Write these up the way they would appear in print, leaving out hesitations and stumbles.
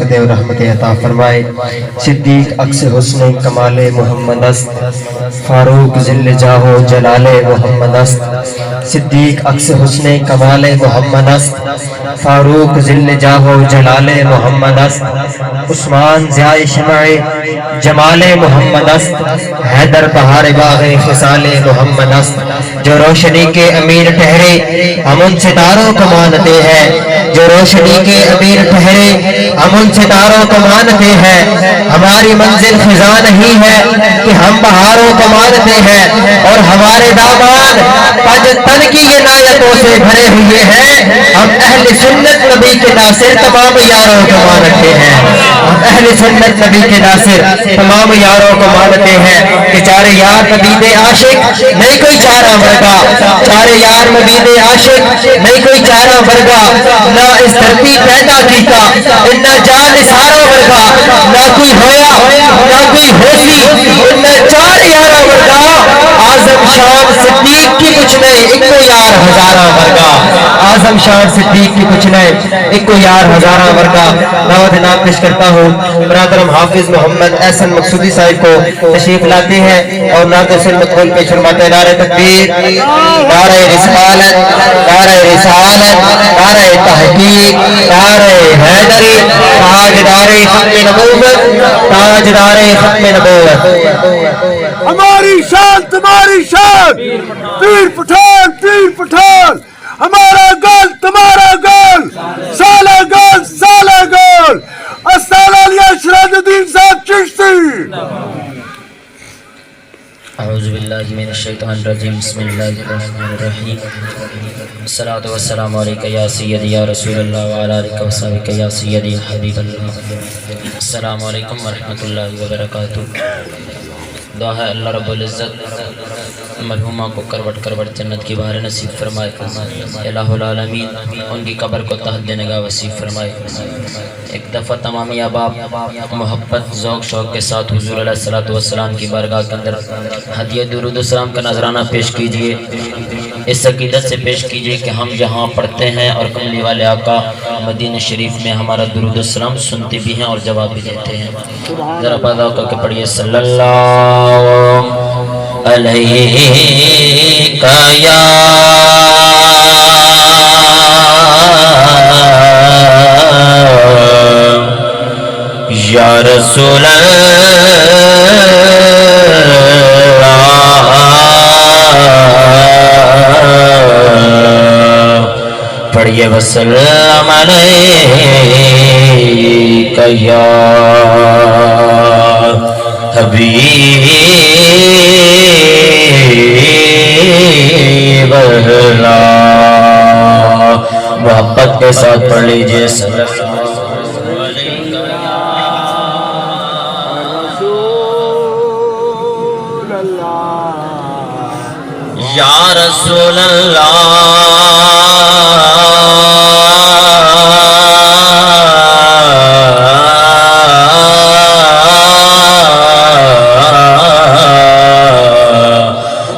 برکتیں اور رحمتیں عطا فرمائے۔ صدیق عکس حسن کمال محمد است، فاروق ذل جاہ و جلال محمد است۔ صدیق عکس حسن کمال محمد است، فاروق ذل جاہ و جلال محمد است۔ عثمان ضیاء شمع جمال محمد است، حیدر بہار باغ خصال محمد است۔ جو روشنی کے امیر ٹھہرے ہم ان ستاروں کو مانتے ہیں، جو روشنی کے امیر ٹھہرے ہم ان ستاروں کو مانتے ہیں۔ ہماری منزل خزاں نہیں ہے کہ ہم بہاروں کو مانتے ہیں، اور ہمارے دامان پج تن کی عنایتوں سے بھرے ہوئے ہیں۔ ہم اہل سنت نبی کے ناصر تمام یاروں کو مانتے ہیں، ہم اہل سنت نبی کے ناصر تمام یاروں کو مانتے ہیں کہ چارے یار مبید عاشق نہیں کوئی چارہ ورگا، چارے یار مبید عاشق نہیں کوئی چارہ ورگا، نہ اس دھرتی پیدا کیتا نہ جان سارا ورگا، نہ کوئی ہویا نہ کوئی ہوسی نہ چار یارہ ورگا۔ اعظم شان صدیق کی کچھ نہیں ایک کو یار ہزارہ ورگا، اعظم شان صدیق کی کچھ نہیں ایک کو یار ہزارہ ورگا۔ دعوت نام پیش کرتا ہوں برادرم حافظ محمد احسن مقصودی صاحب کو، تشریف لاتے ہیں اور نعت سنت کھول پیش فرماتے ہیں۔ نعرہ تکبیر، نعرہ رسالت، نعرہ رسالت، نعرہ تحقیق، نعرہ حیدری، تاجدار ختم نبوت، تاجدار ختم نبوت۔ ہماری شان تمہاری شان، پیر پٹھان پیر پٹھان، ہمارا گول تمہارا گول، سالہ گول سالہ گول، استاد علیہ شراد الدین صاحب چشتی۔ اعوذ باللہ من الشیطان الرجیم، بسم اللہ الرحمن الرحیم۔ الصلاۃ والسلام علیکہ یا سیدی یا رسول اللہ وعلی آلہ وصحبہ یا سیدی حبیب اللہ۔ السلام علیکم ورحمۃ اللہ وبرکاتہ۔ دعا ہے اللہ رب العزت مرحومہ کو کروٹ کروٹ جنت کی بہار نصیب فرمائے، الہ العالمین ان کی قبر کو تحت نگاہ وسیع فرمائے۔ ایک دفعہ تمام احباب محبت ذوق شوق کے ساتھ حضور علیہ الصلوۃ والسلام کی بارگاہ کے اندر ہدیہ درود و سلام کا نذرانہ پیش کیجئے۔ اس عقیدت سے پیش کیجئے کہ ہم جہاں پڑھتے ہیں اور کملی والے آقا مدینہ شریف میں ہمارا درود و سلام سنتے بھی ہیں اور جواب بھی دیتے ہیں۔ ذرا پڑھا کر کے پڑھیے صلی اللہ علیہ یا رسول اللہ، پڑھیے وسلم علیکہ یا حبیب اللہ۔ محبت کے ساتھ پڑھ لیجئے صلی اللہ یا رسول اللہ،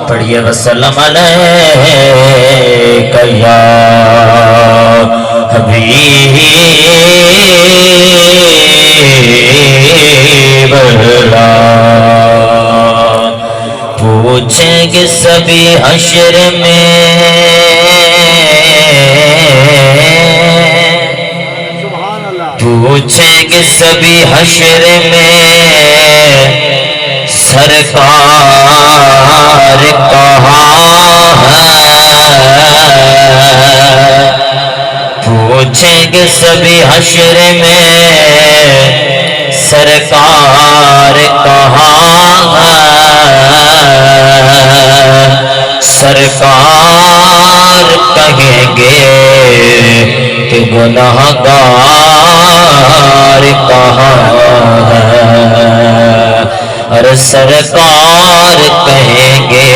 پڑھیے وسلم علیکہ یا حبیب اللہ۔ پوچھیں گے سبھی حشر میں پوچھیں گے سبھی حشر میں سرکار کہاں ہے، پوچھیں گے سبھی حشر میں سرکار کہاں ہے، سرکار کہیں گے کہ گناہگار کہاں ہے، اور سرکار کہیں گے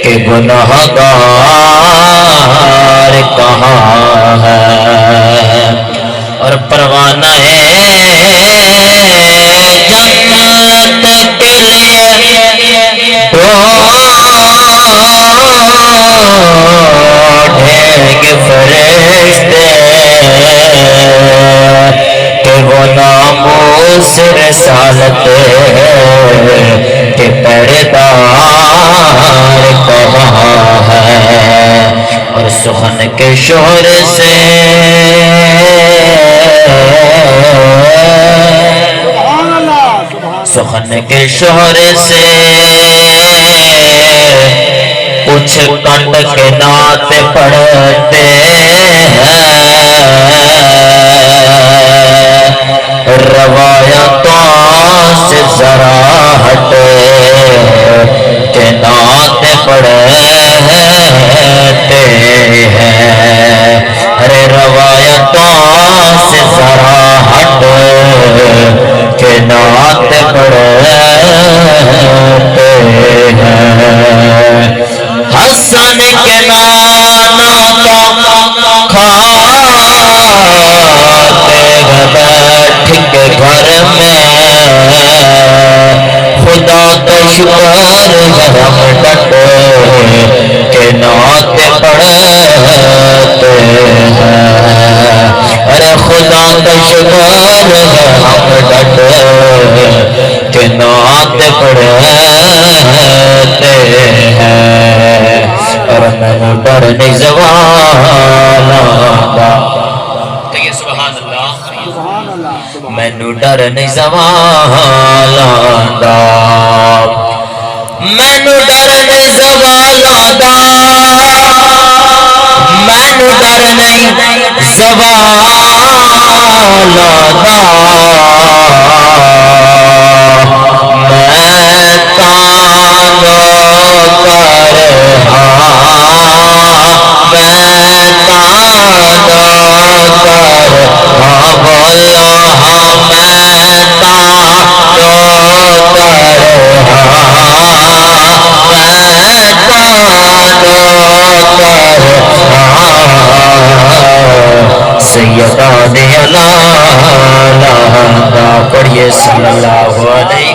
کہ گناہگار کہاں ہے، اور پروانہ جنت کے لیے ڈھونڈیں گے فرشتے، رسالت کے پردار کہا ہے، اور سخن کے شور سے سخن کے شور سے کچھ کٹ کے نعت پڑھتے ہیں، روایتوں سے ذرا ہٹے کہ نعت پڑھتے ہیں، ارے روایتوں سے ذرا ہٹے کہ نعت پڑھتے ہیں۔ حسن کے نانا کا کھاتے بیٹھ کے گھر میں، خدا کا شکر ہم ڈٹے کہ نعت پڑھتے ہیں، ارے خدا کا شکر ہم ڈٹے کہ نعت پڑھتے ہیں، اور میں ڈر نہیں زوالا دا، کہیے سبحان اللہ، میں ڈر نہیں زوالا دا، میں ڈر نہیں زوالا دا، میں ڈر نہیں زوالا دا، سیدان علالا پڑھیے صلی اللہ علیہ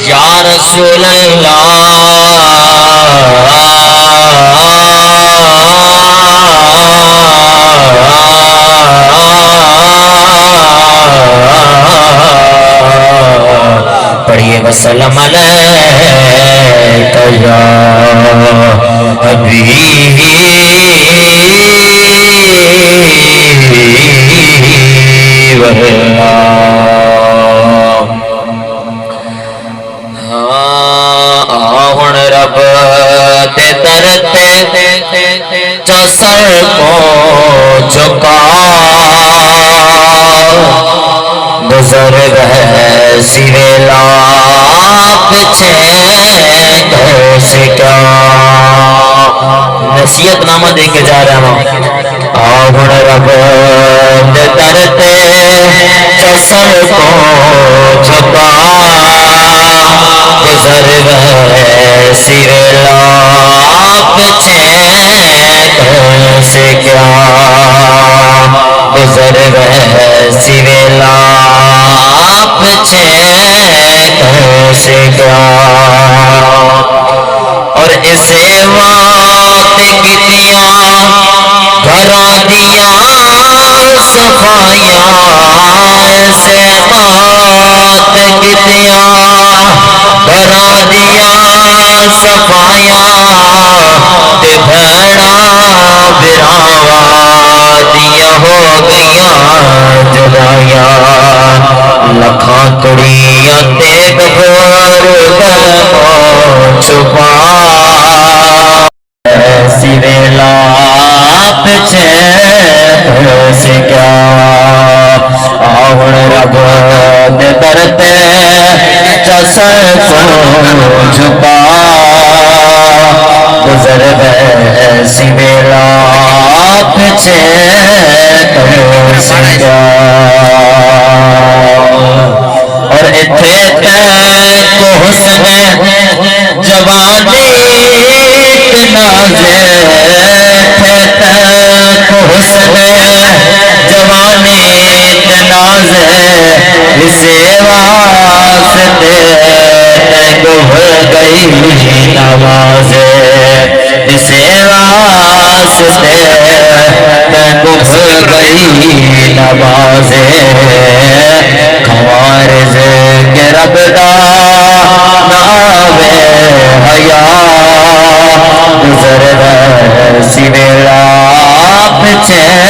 یا رسول اللہ، پڑھیے وسلم علیکہ یا حبیب اللہ۔ ہن رب دے در تے چا سر کو جھکا، گزر گئے سی ویلا پچھے گھر سے کیا، نصیحت نامہ دے کے جا رہا ہوں۔ آہن رب دے در تے چا سر کو جھکا، گزر گئے سی ویلا پچھے گھر سے کیا، گزر گئے سی ویلا پچھے گھر سے کیا، اور اسے وقت کتیاں گھراں دیاں صفائیاں، اسے وقت کتیاں گھراں دیاں صفائیاں، تے بھیڑاں براواں دیاں ہو گئیاں جدائیاں، لکھاں کڑیاں تے گھر گھر چھپا، ایسی ویلا پچھے گھر سے کیا، آہن رب دے در تے چا سر کو جھکا، گزر گئے سی ویلا پچھے گھر سے کیا، اور اتھے تے کو حسن جوانی نازے، اتھے تے کو حسن جوانی نازے، اسے واسطے گھر گئی نمازے، اسے واسطے گھر کوئی نوازے خوارز کے رب دا ناوے حیا گزر سی ویلا پچھے